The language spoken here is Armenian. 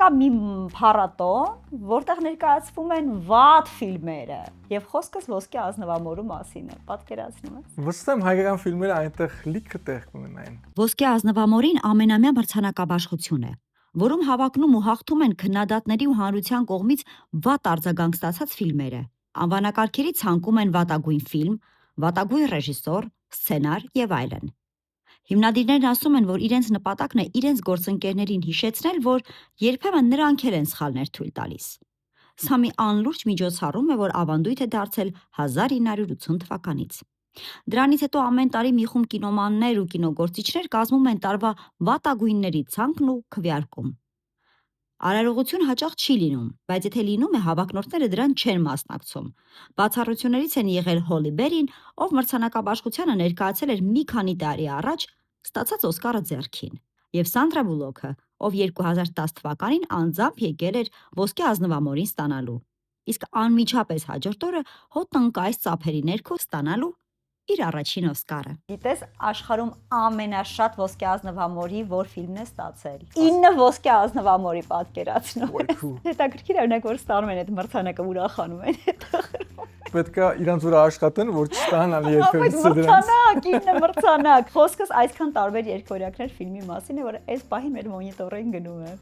կա մի փառատոն, որտեղ ներկայացվում են վատ ֆիլմերը, եւ խոսքս ոսկե ազնվամորու մասին է, պատկերացնում ես։ Վստահ եմ հայկական ֆիլմերը այնտեղ լիքը տեղ կունենային։ Ոսկե ազնվամորին ամենամյա մրցանակաբաշխություն է, որում հավակնում ու հաղթում են քննադատների ու հանրության կողմից վատ արձագանք ստացած ֆիլմերը։ Անվանակարգերի ցանկում են վատագույն ֆիլմ, վատագույն ռեժիսոր, սցենար եւ այլն։ Հիմնադիրներն ասում են, որ իրենց նպատակն է իրենց գործընկերներին հիշեցնել, որ երբեմն նրանք էլ են սխալներ թույլ տալիս։ Սա մի անլուրջ միջոցառում է, որ ավանդույթ է դարձել 1980 թվականից։ Դրանից հետո ամեն տարի մի խումբ կինոմաններ ու կինոգործիչներ կազմում են տարվա վատագույնների ցանկն ու քվեարկում։ Արարողություն հաճախ չի լինում, բայց եթե լինում է, հավակնորդները դրան չեն մասնակցում։ Բացառություններից են եղել Հոլի Բերին, ով մրցանակաբաշխությանը ներկայացել էր մի քանի տարի առաջ, ստացած Օսկարը ձեռքին, եւ Սանդրա Բուլոքը, ով 2010 թվականին անձամբ եկել էր ոսկե ազնվամորին ստանալու, իսկ անմիջապես հաջորդ օրը հոտնկայս ծափերի ներքո ստանալու իր առաջին Օսկարը։ Գիտես, աշխարհում ամենաշատ ոսկե ազնվամորի որ ֆիլմն է ստացել։ 9 ոսկե ազնվամորի պատկերացնում ես։ Հետաքրքիր է, օրինակ, որ ստանում են այդ մրցանակը, ուրախանում են հետը։ Պետք է իրանց վրա աշխատեն, որ չստանան երբևէ դրանց։ Մրցանակ, 9 մրցանակ։ Խոսքս այսքան տարբեր երկօրյակներ ֆիլմի մասին է, որ այս պահին մեր մոնիտորին գնում է։